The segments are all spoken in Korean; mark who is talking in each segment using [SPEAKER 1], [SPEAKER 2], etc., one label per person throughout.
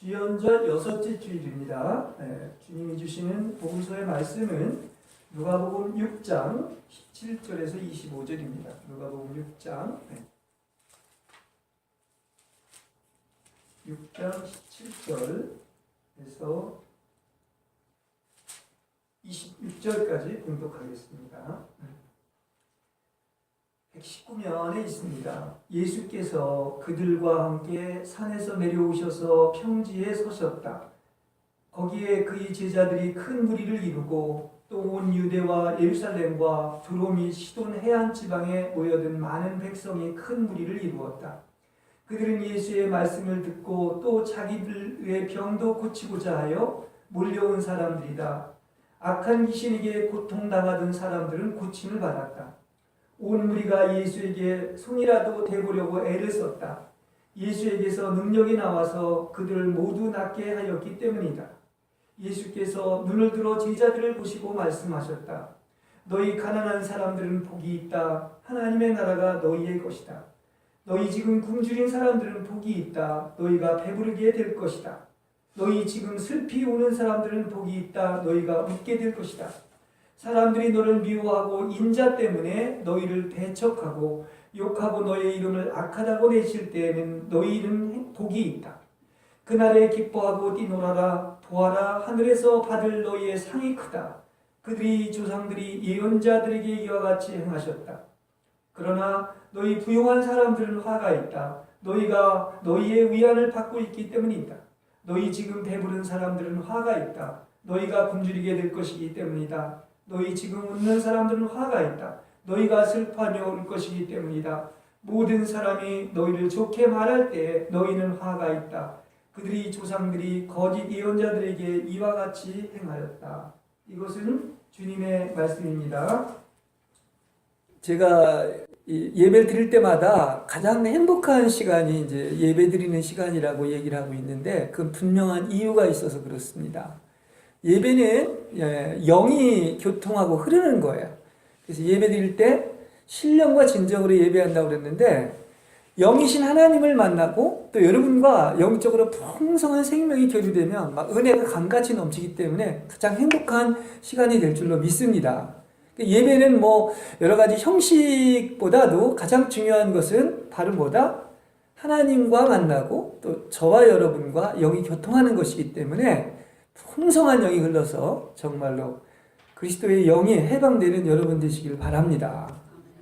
[SPEAKER 1] 주연절 여섯째 주일입니다. 주님이 주시는 복음서의 말씀은 누가복음 6장 17절에서 25절입니다. 누가복음 6장 17절에서 26절까지 봉독하겠습니다. 119면에 있습니다. 예수께서 그들과 함께 산에서 내려오셔서 평지에 서셨다. 거기에 그의 제자들이 큰 무리를 이루고 또 온 유대와 예루살렘과 두로 및 시돈 해안 지방에 모여든 많은 백성이 큰 무리를 이루었다. 그들은 예수의 말씀을 듣고 또 자기들의 병도 고치고자 하여 몰려온 사람들이다. 악한 귀신에게 고통당하던 사람들은 고침을 받았다. 온 무리가 예수에게 손이라도 대보려고 애를 썼다. 예수에게서 능력이 나와서 그들을 모두 낫게 하였기 때문이다. 예수께서 눈을 들어 제자들을 보시고 말씀하셨다. 너희 가난한 사람들은 복이 있다. 하나님의 나라가 너희의 것이다. 너희 지금 굶주린 사람들은 복이 있다. 너희가 배부르게 될 것이다. 너희 지금 슬피 우는 사람들은 복이 있다. 너희가 웃게 될 것이다. 사람들이 너를 미워하고 인자 때문에 너희를 배척하고 욕하고 너의 이름을 악하다고 내칠 때에는 너희는 복이 있다. 그날에 기뻐하고 뛰놀아라. 보아라, 하늘에서 받을 너희의 상이 크다. 그들이 조상들이 예언자들에게 이와 같이 행하셨다. 그러나 너희 부용한 사람들은 화가 있다. 너희가 너희의 위안을 받고 있기 때문이다. 너희 지금 배부른 사람들은 화가 있다. 너희가 굶주리게 될 것이기 때문이다. 너희 지금 웃는 사람들은 화가 있다. 너희가 슬퍼하며 울 것이기 때문이다. 모든 사람이 너희를 좋게 말할 때 너희는 화가 있다. 그들이 조상들이 거짓 예언자들에게 이와 같이 행하였다. 이것은 주님의 말씀입니다. 제가 예배를 드릴 때마다 가장 행복한 시간이 이제 예배 드리는 시간이라고 얘기를 하고 있는데 그 분명한 이유가 있어서 그렇습니다. 예배는 영이 교통하고 흐르는 거예요. 그래서 예배 드릴 때 신령과 진정으로 예배한다고 그랬는데 영이신 하나님을 만나고 또 여러분과 영적으로 풍성한 생명이 교류되면 막 은혜가 강같이 넘치기 때문에 가장 행복한 시간이 될 줄로 믿습니다. 예배는 뭐 여러 가지 형식보다도 가장 중요한 것은 바로 뭐다? 하나님과 만나고 또 저와 여러분과 영이 교통하는 것이기 때문에 풍성한 영이 흘러서 정말로 그리스도의 영이 해방되는 여러분 되시길 바랍니다.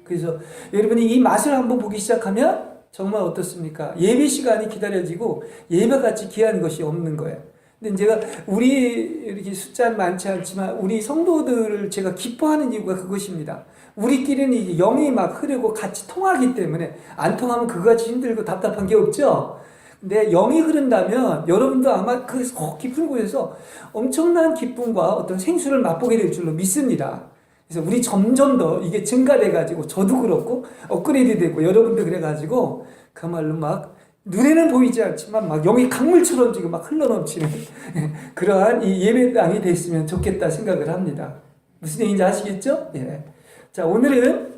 [SPEAKER 1] 그래서 여러분이 이 맛을 한번 보기 시작하면 정말 어떻습니까? 예배 시간이 기다려지고 예배같이 귀한 것이 없는 거예요. 근데 제가 우리 이렇게 숫자는 많지 않지만 우리 성도들을 제가 기뻐하는 이유가 그것입니다. 우리끼리는 영이 막 흐르고 같이 통하기 때문에 안 통하면 그거같이 힘들고 답답한 게 없죠. 근데 영이 흐른다면 여러분도 아마 그 깊은 곳에서 엄청난 기쁨과 어떤 생수를 맛보게 될 줄로 믿습니다. 그래서 우리 점점 더 이게 증가돼가지고 저도 그렇고 업그레이드 되고 여러분도 그래가지고 그야말로 막 눈에는 보이지 않지만 막 영이 강물처럼 지금 막 흘러넘치는 그러한 이 예배당이 됐으면 좋겠다 생각을 합니다. 무슨 얘기인지 아시겠죠? 예. 자, 오늘은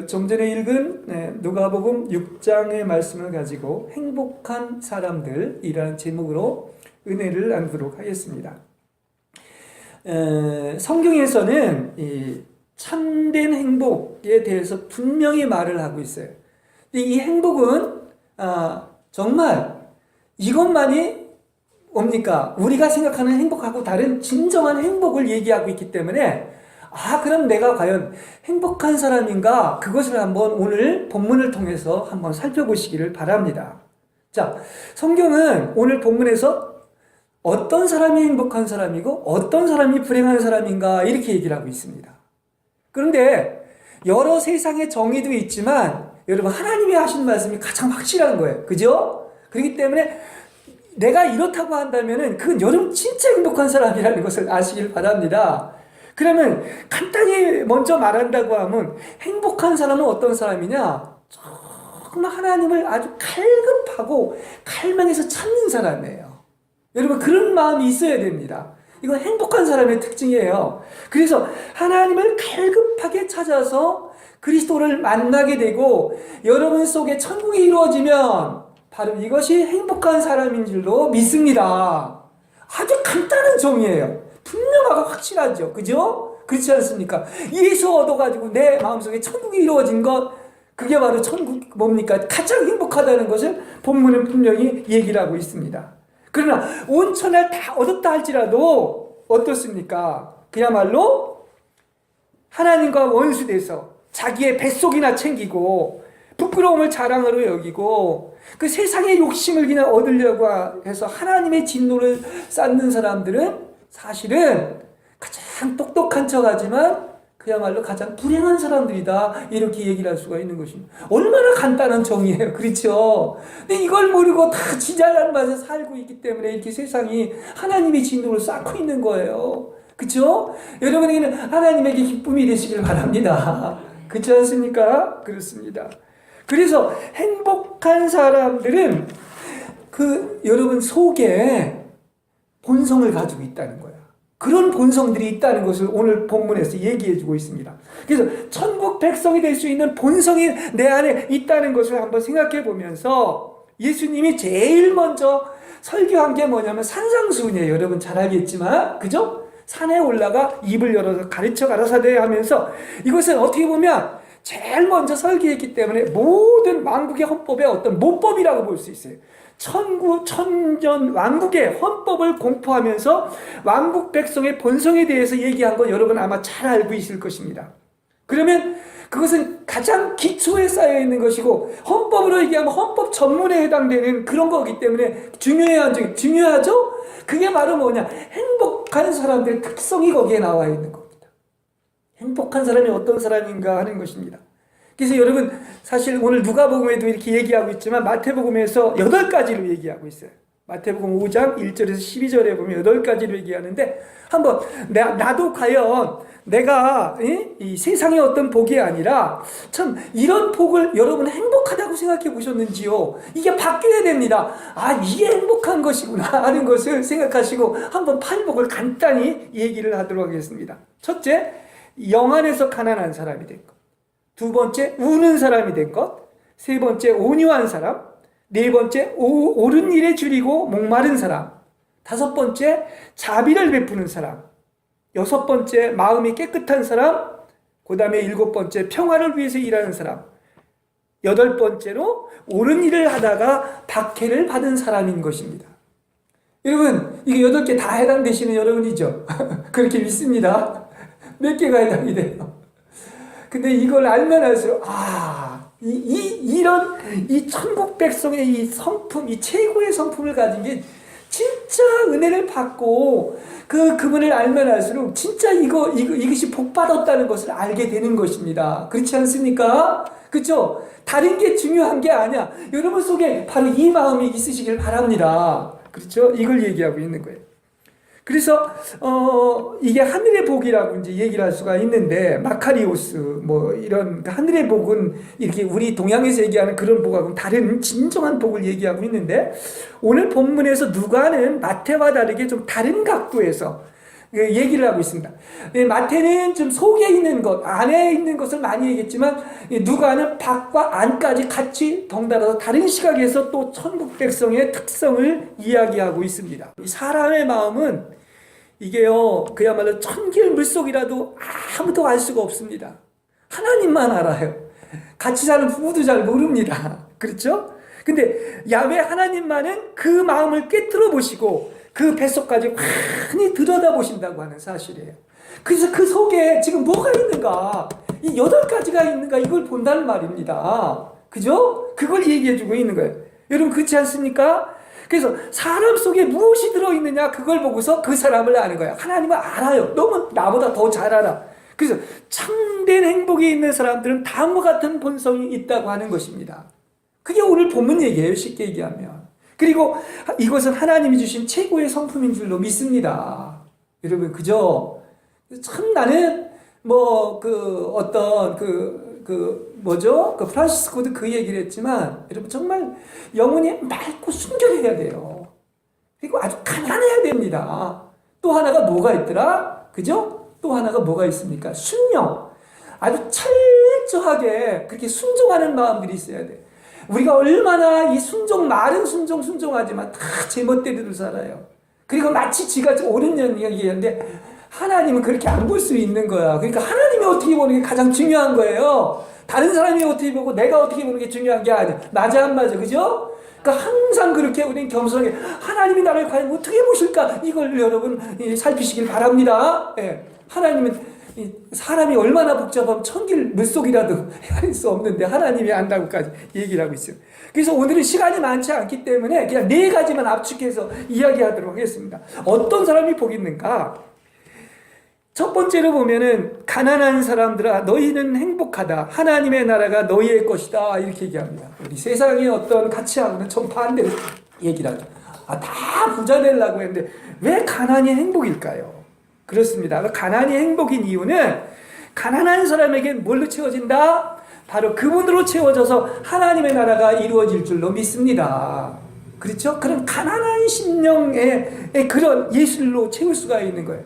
[SPEAKER 1] 좀 전에 읽은 누가복음 6장의 말씀을 가지고 행복한 사람들이라는 제목으로 은혜를 나누도록 하겠습니다. 성경에서는 이 참된 행복에 대해서 분명히 말을 하고 있어요. 이 행복은 정말 이것만이 뭡니까? 우리가 생각하는 행복하고 다른 진정한 행복을 얘기하고 있기 때문에 그럼 내가 과연 행복한 사람인가? 그것을 한번 오늘 본문을 통해서 한번 살펴보시기를 바랍니다. 자, 성경은 오늘 본문에서 어떤 사람이 행복한 사람이고 어떤 사람이 불행한 사람인가 이렇게 얘기를 하고 있습니다. 그런데 여러 세상의 정의도 있지만 여러분 하나님이 하신 말씀이 가장 확실한 거예요. 그죠? 그렇기 때문에 내가 이렇다고 한다면은 그건 여러분 진짜 행복한 사람이라는 것을 아시길 바랍니다. 그러면 간단히 먼저 말한다고 하면 행복한 사람은 어떤 사람이냐? 정말 하나님을 아주 갈급하고 갈망해서 찾는 사람이에요. 여러분 그런 마음이 있어야 됩니다. 이건 행복한 사람의 특징이에요. 그래서 하나님을 갈급하게 찾아서 그리스도를 만나게 되고 여러분 속에 천국이 이루어지면 바로 이것이 행복한 사람인 줄로 믿습니다. 아주 간단한 정의예요. 분명하고 확실하죠. 그죠? 그렇지 않습니까? 예수 얻어가지고 내 마음속에 천국이 이루어진 것, 그게 바로 천국 뭡니까? 가장 행복하다는 것을 본문은 분명히 얘기를 하고 있습니다. 그러나 온천을 다 얻었다 할지라도 어떻습니까? 그야말로 하나님과 원수돼서 자기의 뱃속이나 챙기고 부끄러움을 자랑으로 여기고 그 세상의 욕심을 그냥 얻으려고 해서 하나님의 진노를 쌓는 사람들은 사실은 가장 똑똑한 척하지만 그야말로 가장 불행한 사람들이다, 이렇게 얘기를 할 수가 있는 것입니다. 얼마나 간단한 정의예요. 그렇죠? 근데 이걸 모르고 다 지잘난 맛에 살고 있기 때문에 이렇게 세상이 하나님의 진노를 쌓고 있는 거예요. 그렇죠? 여러분에게는 하나님에게 기쁨이 되시길 바랍니다. 그렇지 않습니까? 그렇습니다. 그래서 행복한 사람들은 여러분 속에 본성을 가지고 있다는 거예요. 그런 본성들이 있다는 것을 오늘 본문에서 얘기해주고 있습니다. 그래서 천국 백성이 될 수 있는 본성이 내 안에 있다는 것을 한번 생각해 보면서 예수님이 제일 먼저 설교한 게 뭐냐면 산상수훈이에요. 여러분 잘 알겠지만, 그죠? 산에 올라가 입을 열어서 가르쳐 가라사대 하면서 이것은 어떻게 보면 제일 먼저 설계했기 때문에 모든 왕국의 헌법의 어떤 모법이라고 볼 수 있어요. 천년 왕국의 헌법을 공포하면서 왕국 백성의 본성에 대해서 얘기한 거 여러분 아마 잘 알고 있을 것입니다. 그러면 그것은 가장 기초에 쌓여 있는 것이고 헌법으로 얘기하면 헌법 전문에 해당되는 그런 거기 때문에 중요하죠? 그게 바로 뭐냐? 행복한 사람들의 특성이 거기에 나와 있는 겁니다. 행복한 사람이 어떤 사람인가 하는 것입니다. 그래서 여러분 사실 오늘 누가복음에도 이렇게 얘기하고 있지만 마태복음에서 8가지로 얘기하고 있어요. 마태복음 5장 1절에서 12절에 보면 8가지로 얘기하는데 한번 나도 과연 내가 이 세상의 어떤 복이 아니라 참 이런 복을 여러분 행복하다고 생각해 보셨는지요? 이게 바뀌어야 됩니다. 아, 이게 행복한 것이구나 하는 것을 생각하시고 한번 8복을 간단히 얘기를 하도록 하겠습니다. 첫째, 영안에서 가난한 사람이 된 것. 두 번째, 우는 사람이 된 것. 세 번째, 온유한 사람. 네 번째, 옳은 일에 줄이고 목마른 사람. 다섯 번째, 자비를 베푸는 사람. 여섯 번째, 마음이 깨끗한 사람. 그 다음에 일곱 번째, 평화를 위해서 일하는 사람. 여덟 번째로 옳은 일을 하다가 박해를 받은 사람인 것입니다. 여러분, 이게 8개 다 해당되시는 여러분이죠? 그렇게 믿습니다. 몇 개가 해당이 돼요? 근데 이걸 알면 알수록 이런 천국 백성의 이 성품, 이 최고의 성품을 가진 게 진짜 은혜를 받고 그분을 알면 알수록 진짜 이것이 복 받았다는 것을 알게 되는 것입니다. 그렇지 않습니까? 그렇죠? 다른 게 중요한 게 아니야. 여러분 속에 바로 이 마음이 있으시길 바랍니다. 그렇죠? 이걸 얘기하고 있는 거예요. 그래서 이게 하늘의 복이라고 이제 얘기를 할 수가 있는데 마카리오스 뭐 이런 하늘의 복은 이렇게 우리 동양에서 얘기하는 그런 복하고는 다른 진정한 복을 얘기하고 있는데 오늘 본문에서 누가는 마태와 다르게 좀 다른 각도에서 얘기를 하고 있습니다. 마태는 좀 속에 있는 것, 안에 있는 것을 많이 얘기했지만 누가는 밖과 안까지 같이 덩달아서 다른 시각에서 또 천국 백성의 특성을 이야기하고 있습니다. 사람의 마음은 이게요, 그야말로 천길 물속이라도 아무도 알 수가 없습니다. 하나님만 알아요. 같이 사는 부부도 잘 모릅니다. 그렇죠? 근데 야훼 하나님만은 그 마음을 꿰뚫어 보시고 그 뱃속까지 환히 들여다보신다고 하는 사실이에요. 그래서 그 속에 지금 뭐가 있는가, 이 8가지가 있는가, 이걸 본다는 말입니다. 그죠? 그걸 얘기해주고 있는 거예요. 여러분 그렇지 않습니까? 그래서 사람 속에 무엇이 들어있느냐, 그걸 보고서 그 사람을 아는 거야. 하나님은 알아요. 너무 나보다 더 잘 알아. 그래서 참된 행복이 있는 사람들은 다음과 같은 본성이 있다고 하는 것입니다. 그게 오늘 본문 얘기예요, 쉽게 얘기하면. 그리고 이것은 하나님이 주신 최고의 성품인 줄로 믿습니다. 여러분, 그죠? 참 나는 프란시스코도 그 얘기를 했지만, 여러분, 정말 영혼이 맑고 순결해야 돼요. 그리고 아주 가난해야 됩니다. 또 하나가 뭐가 있더라? 그죠? 또 하나가 뭐가 있습니까? 순영. 아주 철저하게 그렇게 순종하는 마음들이 있어야 돼. 우리가 얼마나 이 말은 순종하지만 다 제멋대로 살아요. 그리고 마치 지가 옳은 얘기인데 하나님은 그렇게 안 볼 수 있는 거야. 그러니까 하나님이 어떻게 보는 게 가장 중요한 거예요. 다른 사람이 어떻게 보고 내가 어떻게 보는 게 중요한 게 아니야. 맞아 안 맞아, 그죠? 그러니까 항상 그렇게 우리는 겸손하게 하나님이 나를 과연 어떻게 보실까? 이걸 여러분 살피시길 바랍니다. 예. 하나님은 사람이 얼마나 복잡하면 천길 물속이라도 헤아릴 수 없는데 하나님이 안다고까지 얘기를 하고 있어요. 그래서 오늘은 시간이 많지 않기 때문에 그냥 4가지만 압축해서 이야기하도록 하겠습니다. 어떤 사람이 복 있는가? 첫 번째로 보면은 가난한 사람들아 너희는 행복하다. 하나님의 나라가 너희의 것이다. 이렇게 얘기합니다. 우리 세상의 어떤 가치하고는 정반대로 얘기를 하죠. 다 부자 되려고 했는데 왜 가난이 행복일까요? 그렇습니다. 가난이 행복인 이유는 가난한 사람에게 뭘로 채워진다? 바로 그분으로 채워져서 하나님의 나라가 이루어질 줄로 믿습니다. 그렇죠? 그런 가난한 심령의 그런 예술로 채울 수가 있는 거예요.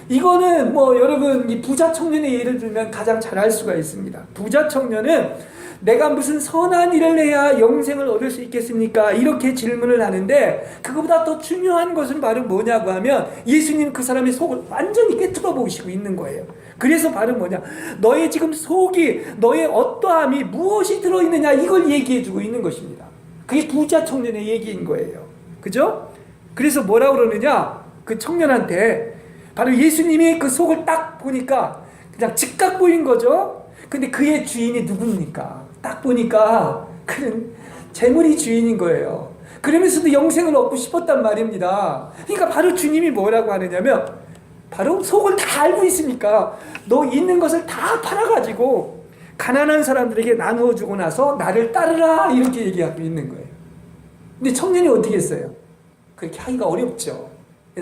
[SPEAKER 1] 이거는 여러분 이 부자 청년의 예를 들면 가장 잘 알 수가 있습니다. 부자 청년은 내가 무슨 선한 일을 해야 영생을 얻을 수 있겠습니까? 이렇게 질문을 하는데 그거보다 더 중요한 것은 바로 뭐냐고 하면 예수님 그 사람의 속을 완전히 꿰뚫어 보시고 있는 거예요. 그래서 바로 뭐냐? 너의 지금 속이 너의 어떠함이 무엇이 들어있느냐 이걸 얘기해 주고 있는 것입니다. 그게 부자 청년의 얘기인 거예요. 그죠? 그래서 뭐라고 그러느냐? 그 청년한테 바로 예수님이 그 속을 딱 보니까 그냥 즉각 보인 거죠. 근데 그의 주인이 누굽니까? 딱 보니까 그는 재물이 주인인 거예요. 그러면서도 영생을 얻고 싶었단 말입니다. 그러니까 바로 주님이 뭐라고 하느냐면 바로 속을 다 알고 있으니까 너 있는 것을 다 팔아가지고 가난한 사람들에게 나누어 주고 나서 나를 따르라 이렇게 얘기하고 있는 거예요. 근데 청년이 어떻게 했어요? 그렇게 하기가 어렵죠.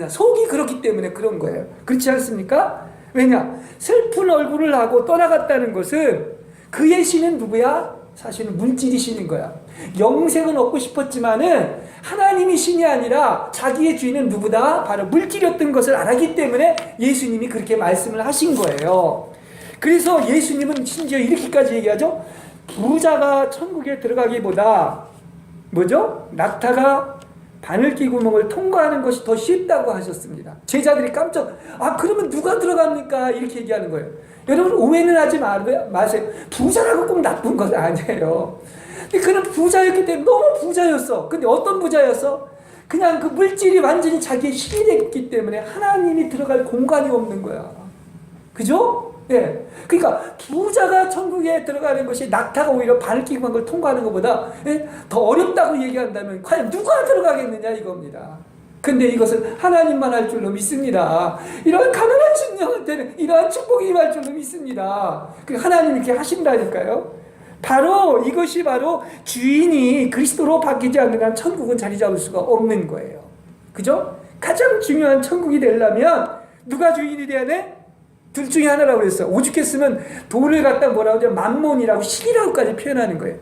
[SPEAKER 1] 속이 그렇기 때문에 그런 거예요. 그렇지 않습니까? 왜냐? 슬픈 얼굴을 하고 떠나갔다는 것은 그의 신은 누구야? 사실은 물질이 신인 거야. 영생은 얻고 싶었지만은 하나님이 신이 아니라 자기의 주인은 누구다? 바로 물질이었던 것을 알았기 때문에 예수님이 그렇게 말씀을 하신 거예요. 그래서 예수님은 심지어 이렇게까지 얘기하죠. 부자가 천국에 들어가기보다 뭐죠? 낙타가 바늘기 구멍을 통과하는 것이 더 쉽다고 하셨습니다. 제자들이 깜짝 그러면 누가 들어갑니까? 이렇게 얘기하는 거예요. 여러분 오해는 하지 마세요. 부자라고 꼭 나쁜 건 아니에요. 근데 그는 부자였기 때문에 너무 부자였어. 근데 어떤 부자였어? 그냥 그 물질이 완전히 자기의 신이 됐기 때문에 하나님이 들어갈 공간이 없는 거야. 그죠? 예. 그러니까 부자가 천국에 들어가는 것이 낙타가 오히려 바늘기 구멍을 통과하는 것보다 더 어렵다고 얘기한다면 과연 누가 들어가겠느냐 이겁니다. 근데 이것은 하나님만 할 줄로 믿습니다. 이런 가난한 심령한테는 이러한 축복이 임할 줄로 믿습니다. 하나님이 이렇게 하신다니까요. 바로 이것이 바로 주인이 그리스도로 바뀌지 않는 한 천국은 자리 잡을 수가 없는 거예요. 그죠? 가장 중요한 천국이 되려면 누가 주인이 돼야 돼? 둘 중에 하나라고 그랬어요. 오죽했으면 돈을 갖다 뭐라고 하죠? 만몬이라고 식이라고까지 표현하는 거예요.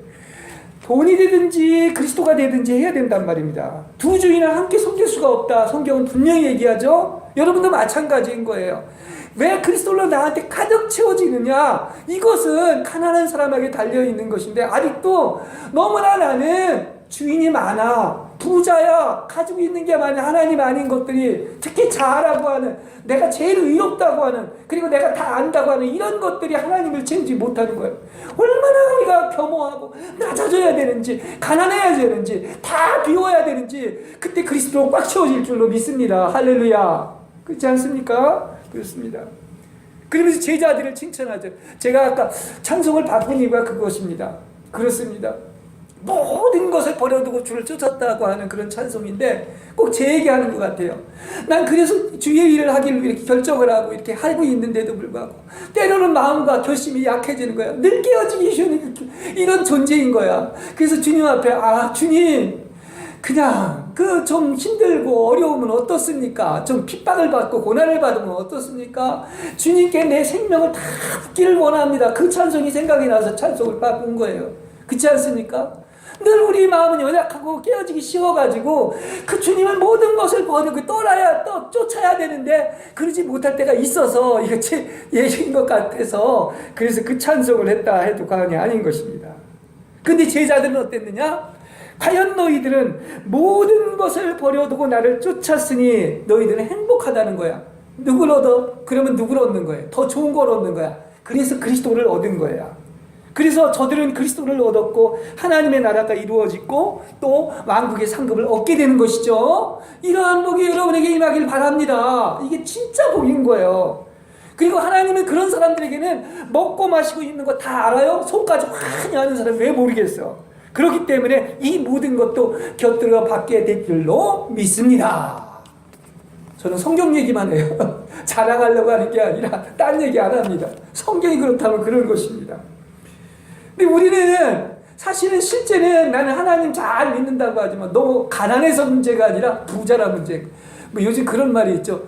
[SPEAKER 1] 돈이 되든지 그리스도가 되든지 해야 된단 말입니다. 두 주인을 함께 섬길 수가 없다. 성경은 분명히 얘기하죠. 여러분도 마찬가지인 거예요. 왜 그리스도로 나한테 가득 채워지느냐? 이것은 가난한 사람에게 달려있는 것인데 아직도 너무나 나는 주인이 많아. 부자야. 가지고 있는 게 많은 하나님 아닌 것들이 특히 자아라고 하는 내가 제일 의롭다고 하는 그리고 내가 다 안다고 하는 이런 것들이 하나님을 채우지 못하는 거예요. 얼마나 우리가 겸허하고 낮아져야 되는지 가난해야 되는지 다 비워야 되는지 그때 그리스도로 꽉 채워질 줄로 믿습니다. 할렐루야. 그렇지 않습니까? 그렇습니다. 그러면서 제자들을 칭찬하죠. 제가 아까 찬송을 바꾼 이유가 그것입니다. 그렇습니다. 모든 것을 버려두고 주를 쫓았다고 하는 그런 찬송인데 꼭 제 얘기하는 것 같아요. 난 그래서 주의 일을 하기를 이렇게 결정을 하고 이렇게 하고 있는데도 불구하고 때로는 마음과 결심이 약해지는 거야. 늘 깨어지기 쉬운 이런 존재인 거야. 그래서 주님 앞에 주님 그냥 좀 힘들고 어려우면 어떻습니까? 좀 핍박을 받고 고난을 받으면 어떻습니까? 주님께 내 생명을 다 붓기를 원합니다. 그 찬송이 생각이 나서 찬송을 바꾼 거예요. 그렇지 않습니까? 늘 우리 마음은 연약하고 깨어지기 쉬워가지고 그 주님은 모든 것을 버리고 쫓아야 되는데 그러지 못할 때가 있어서 이거 제 얘기인 것 같아서 그래서 그 찬송을 했다 해도 과언이 아닌 것입니다.
[SPEAKER 2] 근데 제자들은 어땠느냐? 과연 너희들은 모든 것을 버려두고 나를 쫓았으니 너희들은 행복하다는 거야. 누굴 얻어? 그러면 누굴 얻는 거예요? 더 좋은 걸 얻는 거야. 그래서 그리스도를 얻은 거야. 그래서 저들은 그리스도를 얻었고 하나님의 나라가 이루어지고 또 왕국의 상급을 얻게 되는 것이죠. 이러한 복이 여러분에게 임하길 바랍니다. 이게 진짜 복인 거예요. 그리고 하나님은 그런 사람들에게는 먹고 마시고 있는 거 다 알아요? 손까지 환히 아는 사람 왜 모르겠어? 그렇기 때문에 이 모든 것도 곁들여 받게 될 줄로 믿습니다. 저는 성경 얘기만 해요. 자랑하려고 하는 게 아니라 딴 얘기 안 합니다. 성경이 그렇다면 그런 것입니다. 근데 우리는 사실은 실제는 나는 하나님 잘 믿는다고 하지만 너무 가난해서 문제가 아니라 부자라 문제. 뭐 요즘 그런 말이 있죠.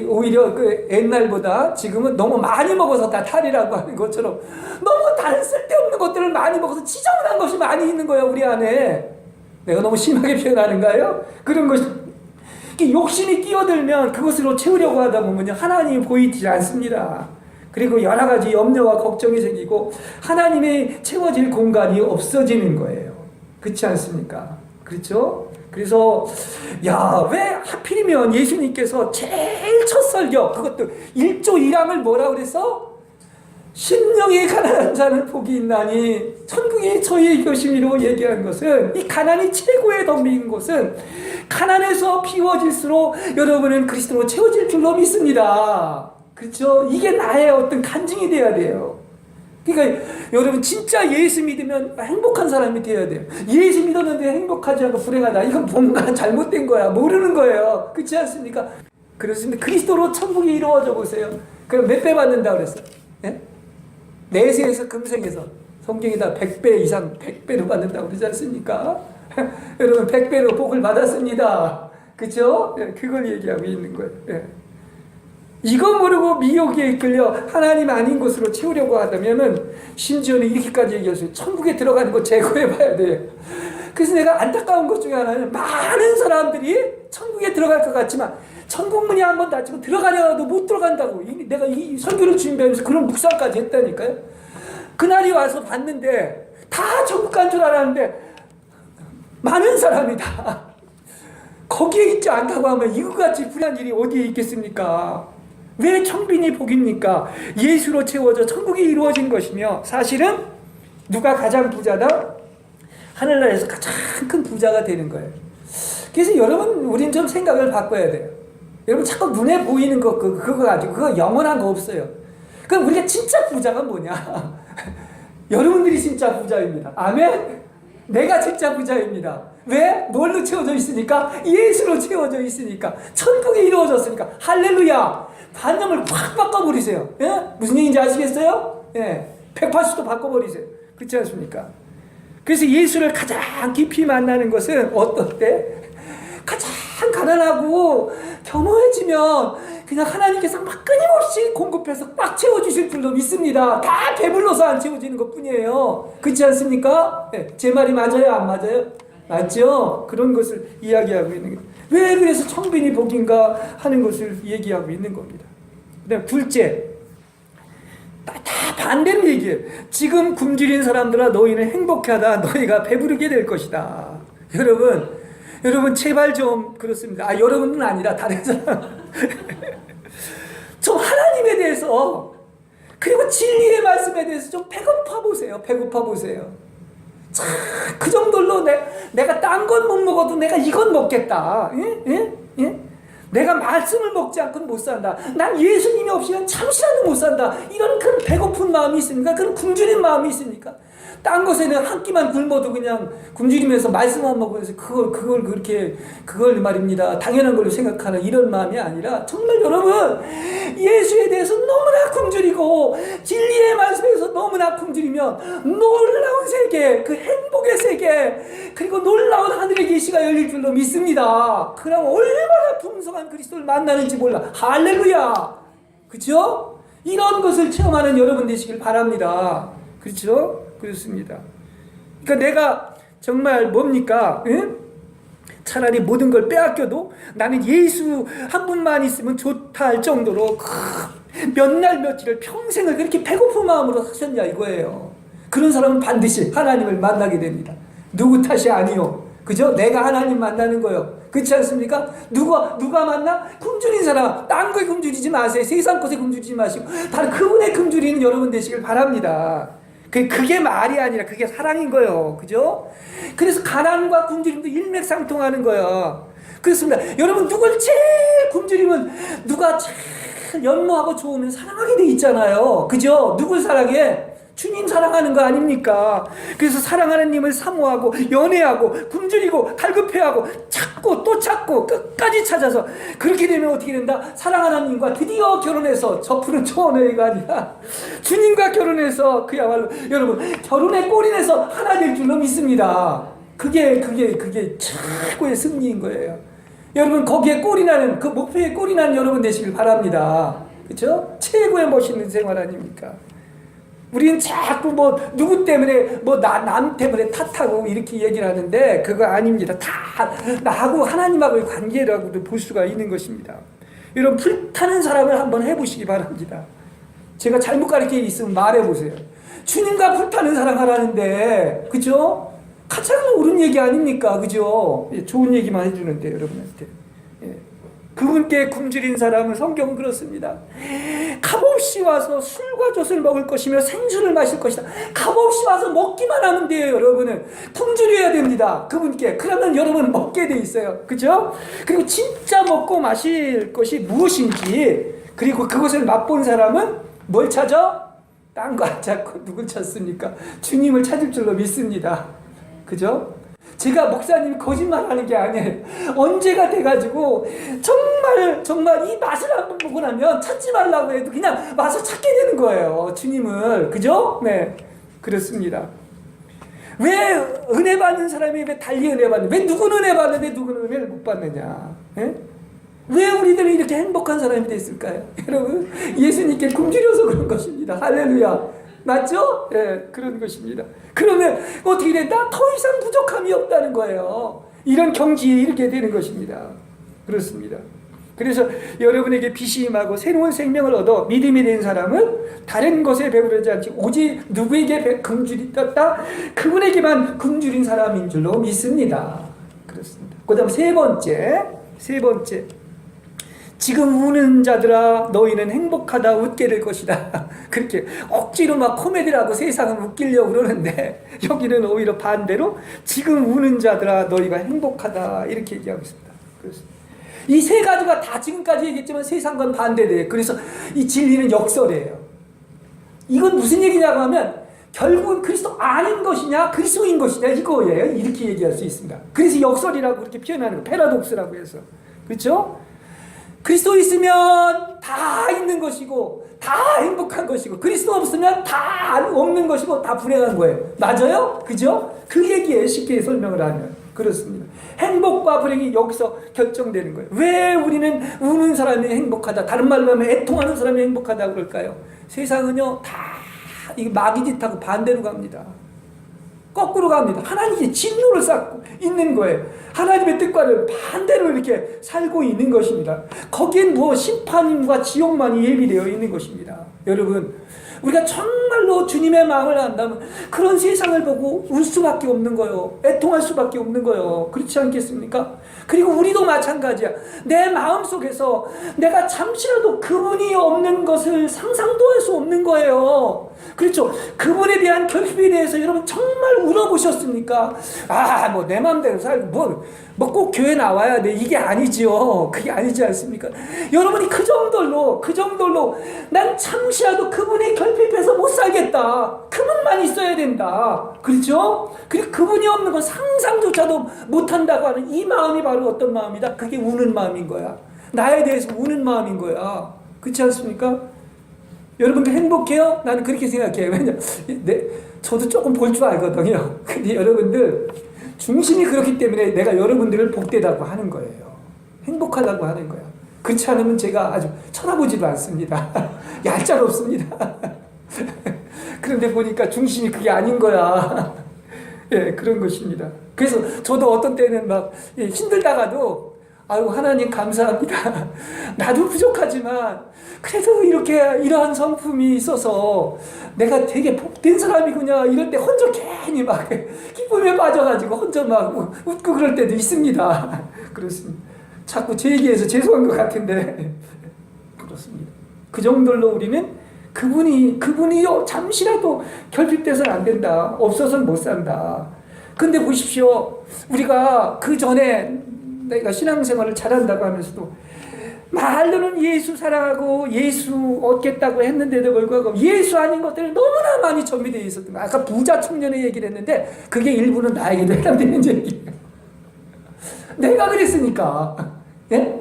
[SPEAKER 2] 오히려 그 옛날보다 지금은 너무 많이 먹어서 다 탈이라고 하는 것처럼 너무 다른 쓸데없는 것들을 많이 먹어서 지저분한 것이 많이 있는 거야 우리 안에. 내가 너무 심하게 표현하는가요? 그런 것이 욕심이 끼어들면 그것으로 채우려고 하다 보면 하나님이 보이지 않습니다. 그리고 여러 가지 염려와 걱정이 생기고 하나님의 채워질 공간이 없어지는 거예요. 그렇지 않습니까? 그렇죠? 그래서 왜 하필이면 예수님께서 제일 첫 설교 그것도 1조 1항을 뭐라 그래서 심령이 가난한 자는 복이 있나니 천국이 저희의 것임이로 얘기한 것은 이 가난이 최고의 덤비인 것은 가난해서 비워질수록 여러분은 그리스도로 채워질 줄로 믿습니다. 그렇죠? 이게 나의 어떤 간증이 돼야 돼요. 그러니까 여러분 진짜 예수 믿으면 행복한 사람이 돼야 돼요. 예수 믿었는데 행복하지 않고 불행하다. 이건 뭔가 잘못된 거야. 모르는 거예요. 그렇지 않습니까? 그렇습니다. 그리스도로 천국이 이루어져 보세요. 그럼 몇 배 받는다 그랬어요? 예? 내세에서 금생에서 성경이 다 100배 이상 100배로 받는다고 그러지 않습니까? 여러분 100배로 복을 받았습니다. 그렇죠? 그걸 얘기하고 있는 거예요. 예. 이거 모르고 미혹에 이끌려 하나님 아닌 곳으로 채우려고 하다면은 심지어는 이렇게까지 얘기했어요. 천국에 들어가는 거 제거해봐야 돼요. 그래서 내가 안타까운 것 중에 하나는 많은 사람들이 천국에 들어갈 것 같지만 천국 문이 한번 닫히고 들어가려도 못 들어간다고. 내가 이 설교를 준비하면서 그런 묵상까지 했다니까요. 그날이 와서 봤는데 다 천국 간 줄 알았는데 많은 사람이 다 거기에 있지 않다고 하면 이것같이 불행한 일이 어디에 있겠습니까? 왜 청빈이 복입니까? 예수로 채워져 천국이 이루어진 것이며 사실은 누가 가장 부자다? 하늘나라에서 가장 큰 부자가 되는 거예요. 그래서 여러분 우린 좀 생각을 바꿔야 돼요. 여러분 자꾸 눈에 보이는 거 그거 가지고 그거 영원한 거 없어요. 그럼 우리가 진짜 부자가 뭐냐? 여러분들이 진짜 부자입니다. 아멘? 내가 진짜 부자입니다. 왜? 뭘로 채워져 있으니까? 예수로 채워져 있으니까. 천국이 이루어졌으니까. 할렐루야! 관념을 확 바꿔버리세요. 예? 무슨 얘기인지 아시겠어요? 예. 180도 바꿔버리세요. 그렇지 않습니까? 그래서 예수를 가장 깊이 만나는 것은 어떨 때? 가장 가난하고 겸허해지면 그냥 하나님께서 막 끊임없이 공급해서 꽉 채워주실 줄로 믿습니다. 다 배불러서 안 채워지는 것 뿐이에요. 그렇지 않습니까? 네. 제 말이 맞아요? 안 맞아요? 맞죠? 그런 것을 이야기하고 있는 거예요. 왜 그래서 청빈이 복인가 하는 것을 얘기하고 있는 겁니다. 그다음에 둘째, 다 반대로 얘기해요. 지금 굶주린 사람들아 너희는 행복하다. 너희가 배부르게 될 것이다. 여러분 제발 좀 그렇습니다. 여러분은 아니라 다른 사람 좀 하나님에 대해서 그리고 진리의 말씀에 대해서 좀 배고파 보세요. 자, 그 정도로 내가 딴 건 못 먹어도 내가 이건 먹겠다. 예? 내가 말씀을 먹지 않고는 못 산다. 난 예수님이 없이는 잠시라도 못 산다. 이런 그런 배고픈 마음이 있습니까? 그런 굶주린 마음이 있습니까? 딴 것에는 한 끼만 굶어도 그냥 굶주리면서 말씀만 먹으면서 그걸 그렇게 그걸 말입니다. 당연한 걸로 생각하는 이런 마음이 아니라 정말 여러분 예수에 대해서 너무나 굶주리고 진리의 말씀에서 너무나 굶주리면 놀라운 세계, 그 행복의 세계 그리고 놀라운 하늘의 계시가 열릴 줄로 믿습니다. 그럼 얼마나 풍성한 그리스도를 만나는지 몰라. 할렐루야. 그렇죠? 이런 것을 체험하는 여러분 되시길 바랍니다. 그렇죠? 그렇습니다. 그러니까 내가 정말 뭡니까? 응? 차라리 모든 걸 빼앗겨도 나는 예수 한 분만 있으면 좋다 할 정도로 몇 날 며칠을 평생을 그렇게 배고픈 마음으로 사셨냐 이거예요. 그런 사람은 반드시 하나님을 만나게 됩니다. 누구 탓이 아니요. 그죠? 내가 하나님 만나는 거요. 그렇지 않습니까? 누가 만나? 굶주린 사람. 딴 거에 굶주리지 마세요. 세상 것에 굶주리지 마시고 다른 그분의 굶주리는 여러분 되시길 바랍니다. 그게 말이 아니라 그게 사랑인 거예요. 그죠? 그래서 가난과 굶주림도 일맥상통하는 거예요. 그렇습니다. 여러분 누굴 제일 굶주리면 누가 제일 연모하고 좋으면 사랑하게 돼 있잖아요. 그죠? 누굴 사랑해? 주님 사랑하는 거 아닙니까? 그래서 사랑하는 님을 사모하고 연애하고 굶주리고 갈급해하고 찾고 또 찾고 끝까지 찾아서 그렇게 되면 어떻게 된다? 사랑하는 님과 드디어 결혼해서 저 푸른 초원회가 아니라 주님과 결혼해서 그야말로 여러분 결혼에 꼴인해서 하나 될 줄로 믿습니다. 그게 최고의 승리인 거예요. 여러분 거기에 꼴인하는 그 목표에 꼴인하는 여러분 되시길 바랍니다. 그렇죠? 최고의 멋있는 생활 아닙니까? 우리는 자꾸 누구 때문에 남 때문에 탓하고 이렇게 얘기를 하는데 그거 아닙니다. 다 나하고 하나님하고의 관계라고도 볼 수가 있는 것입니다. 여러분 불타는 사랑을 한번 해보시기 바랍니다. 제가 잘못 가르쳐 있으면 말해보세요. 주님과 불타는 사랑하라는데 그죠? 가장 옳은 얘기 아닙니까? 그죠? 좋은 얘기만 해주는데 여러분한테. 그분께 굶주린 사람은 성경은 그렇습니다. 값없이 와서 술과 젖을 먹을 것이며 생수를 마실 것이다. 값없이 와서 먹기만 하면 돼요. 여러분은 굶주려야 됩니다. 그분께. 그러면 여러분은 먹게 돼 있어요. 그죠? 그리고 진짜 먹고 마실 것이 무엇인지 그리고 그것을 맛본 사람은 뭘 찾아? 딴 거 안 찾고 누굴 찾습니까? 주님을 찾을 줄로 믿습니다. 그죠? 제가 목사님이 거짓말하는 게 아니에요. 언제가 돼가지고 정말 이 맛을 한번 보고 나면 찾지 말라고 해도 그냥 와서 찾게 되는 거예요. 주님을. 그죠? 네. 그렇습니다. 왜 은혜 받는 사람이 왜 달리 은혜 받는 왜 누구는 은혜 받는데 누구는 은혜를 못 받느냐? 예? 왜 우리들은 이렇게 행복한 사람이 됐을까요? 여러분 예수님께 굶주려서 그런 것입니다. 할렐루야. 맞죠? 예, 그런 것입니다. 그러면 어떻게 된다? 더 이상 부족함이 없다는 거예요. 이런 경지에 이르게 되는 것입니다. 그렇습니다. 그래서 여러분에게 빛이 임하고 새로운 생명을 얻어 믿음이 된 사람은 다른 것에 배부르지 않지 오직 누구에게 굶주리 떴다? 그분에게만 굶주린 사람인 줄로 믿습니다. 그렇습니다. 그 다음 세 번째 지금 우는 자들아 너희는 행복하다 웃게 될 것이다. 그렇게 억지로 막 코미디라고 세상은 웃기려고 그러는데 여기는 오히려 반대로 지금 우는 자들아 너희가 행복하다 이렇게 얘기하고 있습니다. 이 세 가지가 다 지금까지 얘기했지만 세상과는 반대돼요. 그래서 이 진리는 역설이에요. 이건 무슨 얘기냐고 하면 결국은 그리스도 아닌 것이냐 그리스도인 것이냐 이거예요. 이렇게 얘기할 수 있습니다. 그래서 역설이라고 그렇게 표현하는 거 패러독스라고 해서 그렇죠? 그리스도 있으면 다 있는 것이고 다 행복한 것이고 그리스도 없으면 다 없는 것이고 다 불행한 거예요. 맞아요? 그죠? 그 얘기에 쉽게 설명을 하면 그렇습니다. 행복과 불행이 여기서 결정되는 거예요. 왜 우리는 우는 사람이 행복하다 다른 말로 하면 애통하는 사람이 행복하다고 그럴까요? 세상은요 다 이 마귀짓하고 반대로 갑니다. 거꾸로 갑니다. 하나님의 진노를 쌓고 있는 거예요. 하나님의 뜻과를 반대로 이렇게 살고 있는 것입니다. 거기엔 심판과 지옥만이 예비되어 있는 것입니다. 여러분 우리가 정말로 주님의 마음을 안다면 그런 세상을 보고 울 수밖에 없는 거예요. 애통할 수밖에 없는 거예요. 그렇지 않겠습니까? 그리고 우리도 마찬가지야. 내 마음속에서 내가 잠시라도 그분이 없는 것을 상상도 할 수 없는 거예요. 그렇죠? 그분에 대한 결핍에 대해서 여러분 정말 울어보셨습니까? 내 마음대로 살고 꼭 교회 나와야 돼. 이게 아니지요. 그게 아니지 않습니까? 여러분이 그 정도로 난 잠시라도 그분의 결핍해서 못 살겠다. 그분만 있어야 된다. 그렇죠? 그리고 그분이 없는 건 상상조차도 못한다고 하는 이 마음이 바로 어떤 마음이다? 그게 우는 마음인 거야. 나에 대해서 우는 마음인 거야. 그렇지 않습니까? 여러분들 행복해요? 나는 그렇게 생각해요. 왜냐면 저도 조금 볼 줄 알거든요. 근데 여러분들 중심이 그렇기 때문에 내가 여러분들을 복되다고 하는 거예요. 행복하다고 하는 거예요. 그렇지 않으면 제가 아주 쳐다보지도 않습니다. 얄짤없습니다. 그런데 보니까 중심이 그게 아닌 거야. 예, 그런 것입니다. 그래서 저도 어떤 때는 막 힘들다가도 아유, 하나님 감사합니다. 나도 부족하지만 그래도 이렇게 이러한 성품이 있어서 내가 되게 복된 사람이구나 이럴 때 혼자 괜히 막 기쁨에 빠져가지고 혼자 막 웃고 그럴 때도 있습니다. 그렇습니다. 자꾸 제 얘기해서 죄송한 것 같은데 그렇습니다. 그 정도로 우리는 그분이 잠시라도 결핍돼서는 안 된다. 없어서는 못 산다. 근데 보십시오. 우리가 그 전에 내가 신앙생활을 잘한다고 하면서도 말로는 예수 사랑하고 예수 얻겠다고 했는데도 불구하고 예수 아닌 것들을 너무나 많이 점유되어 있었던 거야. 아까 부자 청년의 얘기를 했는데 그게 일부는 나에게도 해당되는 얘기예요. 내가 그랬으니까. 예?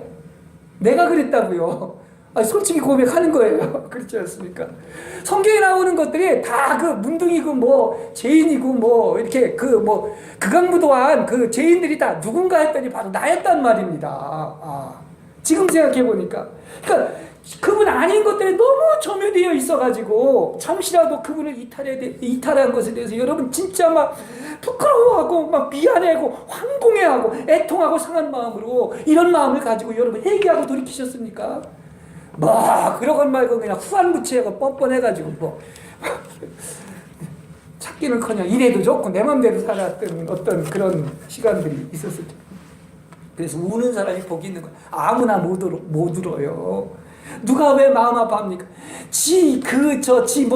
[SPEAKER 2] 내가 그랬다고요. 솔직히 고백하는 거예요. 그렇지 않습니까? 성경에 나오는 것들이 다 그 문둥이고 뭐 죄인이고 뭐 이렇게 극악무도한 그 죄인들이 다 누군가 했더니 바로 나였단 말입니다. 지금 생각해 보니까, 그러니까 그분 아닌 것들이 너무 점유되어 있어가지고 잠시라도 그분을 이탈한 것에 대해서 여러분 진짜 막 부끄러워하고 막 미안해하고 황공해하고 애통하고 상한 마음으로 이런 마음을 가지고 여러분 회개하고 돌이키셨습니까? 그러건 말고 그냥 후한무치하고 뻔뻔해가지고 찾기는커녕 이래도 좋고 내 맘대로 살았던 어떤 그런 시간들이 있었을 때, 그래서 우는 사람이 복이 있는 거야. 아무나 못 울어요. 누가 왜 마음 아파합니까? 지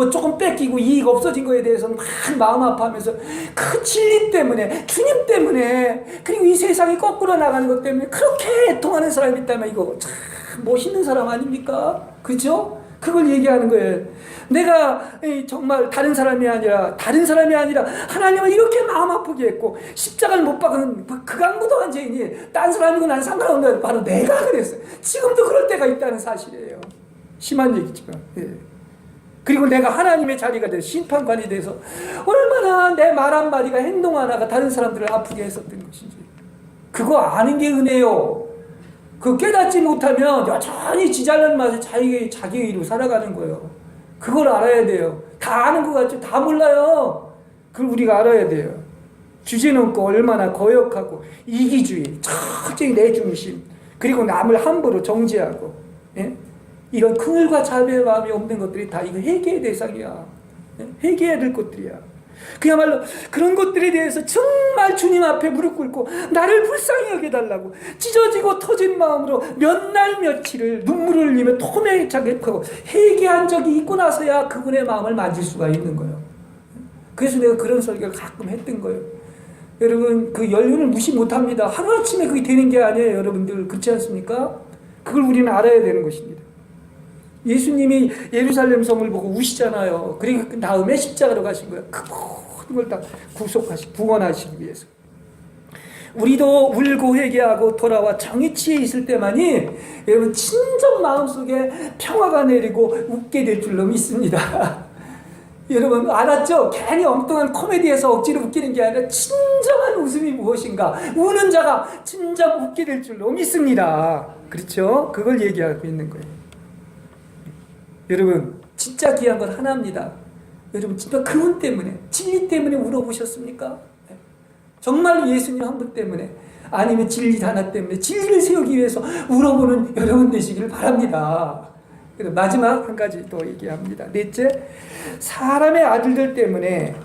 [SPEAKER 2] 조금 뺏기고 이익 없어진 거에 대해서는 막 마음 아파하면서 그 진리 때문에, 주님 때문에, 그리고 이 세상이 거꾸로 나가는 것 때문에 그렇게 애통하는 사람이 있다면 이거 참 멋있는 사람 아닙니까? 그죠? 그걸 얘기하는 거예요. 내가 정말 다른 사람이 아니라 하나님을 이렇게 마음 아프게 했고 십자가를 못 박은 극악무도한 죄인이 딴 사람이고 난 상관없는 바로 내가 그랬어요. 지금도 그럴 때가 있다는 사실이에요. 심한 얘기지만. 예. 그리고 내가 하나님의 자리가 돼서 심판관이 돼서 얼마나 내 말 한마디가 행동 하나가 다른 사람들을 아프게 했었던 것인지 그거 아는 게 은혜요. 그 깨닫지 못하면 여전히 지잘난 맛에 자기 의로 살아가는 거예요. 그걸 알아야 돼요. 다 아는 것 같죠? 다 몰라요. 그걸 우리가 알아야 돼요. 주제넘고 얼마나 거역하고 이기주의, 철저히 내 중심, 그리고 남을 함부로 정죄하고, 예? 이런 긍휼과 자비의 마음이 없는 것들이 다 이거 회개의 대상이야. 예? 회개해야 될 것들이야. 그야말로 그런 것들에 대해서 정말 주님 앞에 무릎 꿇고 나를 불쌍히 여겨달라고 찢어지고 터진 마음으로 몇 날 며칠을 눈물을 흘리며 토매차게 하고 회개한 적이 있고 나서야 그분의 마음을 만질 수가 있는 거예요. 그래서 내가 그런 설교를 가끔 했던 거예요. 여러분, 그 연륜을 무시 못합니다. 하루아침에 그게 되는 게 아니에요. 여러분들 그렇지 않습니까? 그걸 우리는 알아야 되는 것입니다. 예수님이 예루살렘 성을 보고 우시잖아요. 그리고 그 다음에 십자가로 가신 거예요. 그 모든 걸 다 구원하시기 위해서. 우리도 울고 회개하고 돌아와 정의치에 있을 때만이 여러분 진정 마음속에 평화가 내리고 웃게 될 줄로 믿습니다. 여러분 알았죠? 괜히 엉뚱한 코미디에서 억지로 웃기는 게 아니라 진정한 웃음이 무엇인가, 우는 자가 진정 웃게 될 줄로 믿습니다. 그렇죠? 그걸 얘기하고 있는 거예요. 여러분 진짜 귀한 건 하나입니다. 여러분 진짜 그분 때문에, 진리 때문에 울어보셨습니까? 정말 예수님 한 분 때문에, 아니면 진리 하나 때문에 진리를 세우기 위해서 울어보는 여러분 되시기를 바랍니다. 마지막 한 가지 또 얘기합니다. 넷째, 사람의 아들들 때문에,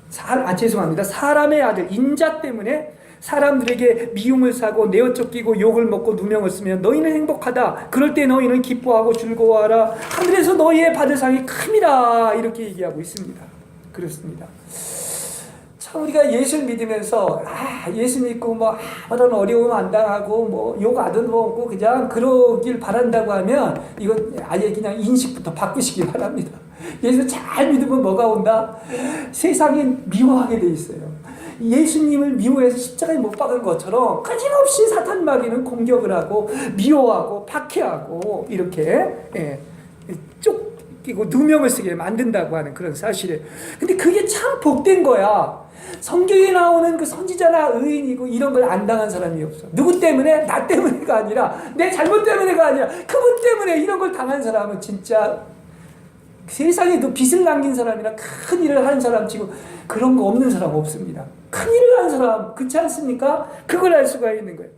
[SPEAKER 2] 사람의 아들 인자 때문에 사람들에게 미움을 사고 내어 쫓기고 욕을 먹고 누명을 쓰면 너희는 행복하다. 그럴 때 너희는 기뻐하고 즐거워하라. 하늘에서 너희의 받을 상이 큽니다. 이렇게 얘기하고 있습니다. 그렇습니다. 참 우리가 예수를 믿으면서 예수 믿고 아무런 어려움 안 당하고 욕 안 얻고 그냥 그러길 바란다고 하면 이건 아예 그냥 인식부터 바꾸시기 바랍니다. 예수 잘 믿으면 뭐가 온다? 세상이 미워하게 돼 있어요. 예수님을 미워해서 십자가에 못 박은 것처럼 끊임없이 사탄 마귀는 공격을 하고 미워하고 박해하고 이렇게 쫓기고 누명을 쓰게 만든다고 하는 그런 사실이에요. 근데 그게 참 복된 거야. 성경에 나오는 그 선지자나 의인이고 이런 걸 안 당한 사람이 없어. 누구 때문에? 나 때문에가 아니라, 내 잘못 때문에가 아니라 그분 때문에 이런 걸 당한 사람은 진짜 세상에도 빚을 남긴 사람이나 큰 일을 하는 사람 치고 그런 거 없는 사람 없습니다. 큰 일을 하는 사람, 그렇지 않습니까? 그걸 알 수가 있는 거예요.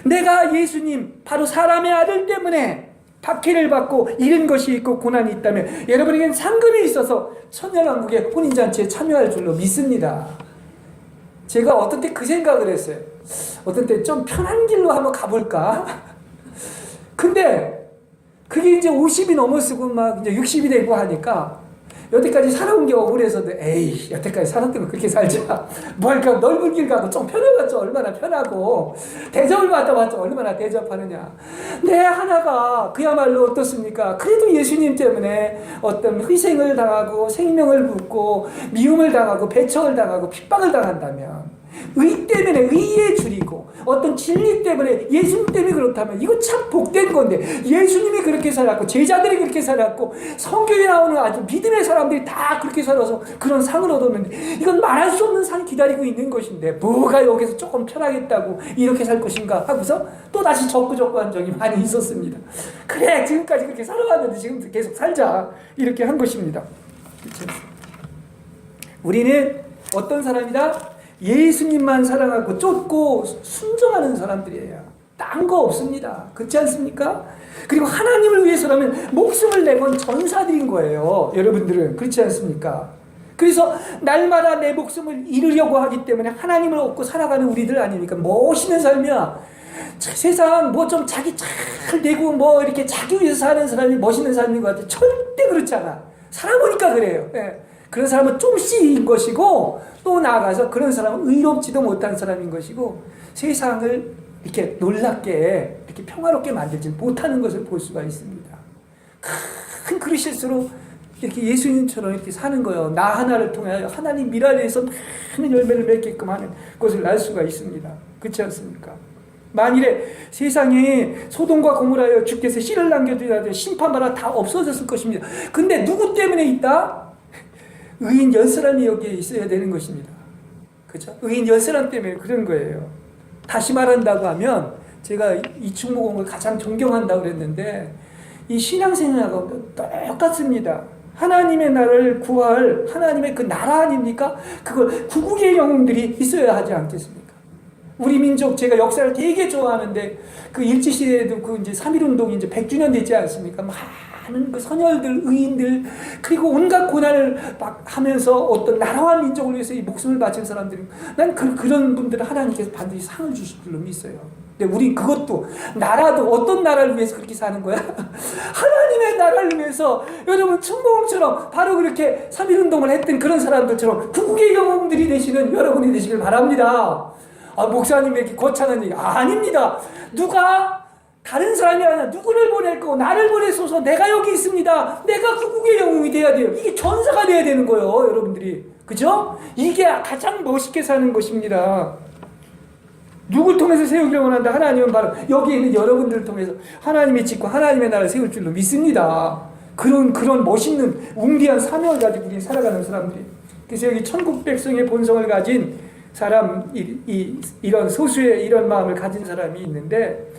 [SPEAKER 2] 내가 예수님, 바로 사람의 아들 때문에 박해를 받고 잃은 것이 있고 고난이 있다면 여러분에게는 상금이 있어서 천년왕국의 혼인잔치에 참여할 줄로 믿습니다. 제가 어떤 때 그 생각을 했어요. 어떤 때 좀 편한 길로 한번 가볼까? 근데 그게 이제 50이 넘었고 막 이제 60이 되고 하니까 여태까지 살아온 게 억울해서도 에이 여태까지 살았던 거 그렇게 살자. 뭐 할까 넓은 길 가고 좀 편해봤자 얼마나 편하고 대접을 받아봤자 얼마나 대접하느냐. 내 하나가 그야말로 어떻습니까? 그래도 예수님 때문에 어떤 희생을 당하고 생명을 붓고 미움을 당하고 배척을 당하고 핍박을 당한다면 의 때문에 의에 줄이고 어떤 진리 때문에 예수님 때문에 그렇다면 이거 참 복된 건데 예수님이 그렇게 살았고 제자들이 그렇게 살았고 성경에 나오는 아주 믿음의 사람들이 다 그렇게 살아서 그런 상을 얻었는데 이건 말할 수 없는 상이 기다리고 있는 것인데 뭐가 여기서 조금 편하겠다고 이렇게 살 것인가 하고서 또 다시 적구적구한 적이 많이 있었습니다. 그래 지금까지 그렇게 살아왔는데 지금도 계속 살자 이렇게 한 것입니다. 그렇죠? 우리는 어떤 사람이다? 예수님만 사랑하고 쫓고 순종하는 사람들이에요. 딴 거 없습니다. 그렇지 않습니까? 그리고 하나님을 위해서라면 목숨을 내건 전사들인 거예요. 여러분들은 그렇지 않습니까? 그래서 날마다 내 목숨을 잃으려고 하기 때문에 하나님을 얻고 살아가는 우리들 아닙니까? 멋있는 삶이야. 세상 뭐 좀 자기 잘 되고 뭐 이렇게 자기 위해서 사는 사람이 멋있는 삶인 것 같아. 절대 그렇지 않아. 살아보니까 그래요. 예. 그런 사람은 좀씩인 것이고 또 나아가서 그런 사람은 의롭지도 못한 사람인 것이고 세상을 이렇게 놀랍게 이렇게 평화롭게 만들지 못하는 것을 볼 수가 있습니다. 큰 그릇일수록 이렇게 예수님처럼 이렇게 사는 거예요. 나 하나를 통하여 하나님 미랄에서 많은 열매를 맺게끔 하는 것을 알 수가 있습니다. 그렇지 않습니까? 만일에 세상에 소돔과 고모라여 주께서 씨를 남겨두라도 심판받아 다 없어졌을 것입니다. 근데 누구 때문에 있다? 의인 10사람이 여기에 있어야 되는 것입니다. 그렇죠? 의인 10사람 때문에 그런 거예요. 다시 말한다고 하면 제가 이충목원을 가장 존경한다고 그랬는데 이 신앙생활하고 똑같습니다. 하나님의 나라를 구할 하나님의 그 나라 아닙니까? 그걸 구국의 영웅들이 있어야 하지 않겠습니까? 우리 민족 제가 역사를 되게 좋아하는데 그 일제시대에도 그 이제 3.1운동이 이제 100주년 되지 않습니까? 많은 그 선열들, 의인들, 그리고 온갖 고난을 막 하면서 어떤 나라와 민족을 위해서 이 목숨을 바친 사람들이, 난 그런 분들은 하나님께서 반드시 상을 주실 줄로 믿어요. 근데 우리 그것도, 나라도 어떤 나라를 위해서 그렇게 사는 거야? 하나님의 나라를 위해서, 여러분, 충무공처럼 바로 그렇게 3.1운동을 했던 그런 사람들처럼 구국의 영웅들이 되시는 여러분이 되시길 바랍니다. 아, 목사님 이렇게 거창한 얘기. 아닙니다. 누가 다른 사람이 아니라 누구를 보낼 거고 나를 보내소서 내가 여기 있습니다. 내가 구국의 영웅이 돼야 돼요. 이게 전사가 돼야 되는 거예요, 여러분들이. 그죠? 이게 가장 멋있게 사는 것입니다. 누굴 통해서 세우기를 원한다? 하나님은 바로 여기 있는 여러분들을 통해서 하나님의 짓고 하나님의 나라를 세울 줄로 믿습니다. 그런 멋있는 웅대한 사명을 가지고 우리 살아가는 사람들이. 그래서 여기 천국 백성의 본성을 가진 사람, 이런 소수의 이런 마음을 가진 사람이 있는데,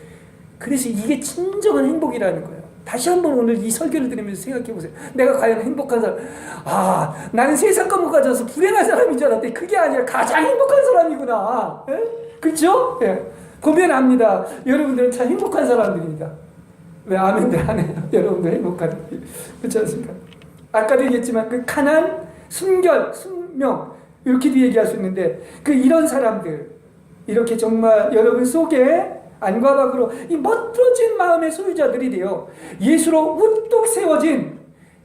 [SPEAKER 2] 그래서 이게 진정한 행복이라는 거예요. 다시 한번 오늘 이 설교를 들으면서 생각해 보세요. 내가 과연 행복한 사람? 아, 나는 세상 것만 가져서 불행한 사람인 줄 알았더니 그게 아니라 가장 행복한 사람이구나. 예? 그렇죠? 예. 보면 압니다. 여러분들은 참 행복한 사람들입니다. 왜 아멘들 안 해요? 여러분들 행복한. 그렇지 않습니까? 아까도 얘기했지만 그 가난, 순결, 순명 이렇게도 얘기할 수 있는데 이런 사람들, 이렇게 정말 여러분 속에 안과 밖으로 이 멋들어진 마음의 소유자들이 되어 예수로 우뚝 세워진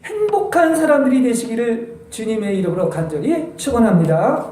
[SPEAKER 2] 행복한 사람들이 되시기를 주님의 이름으로 간절히 축원합니다.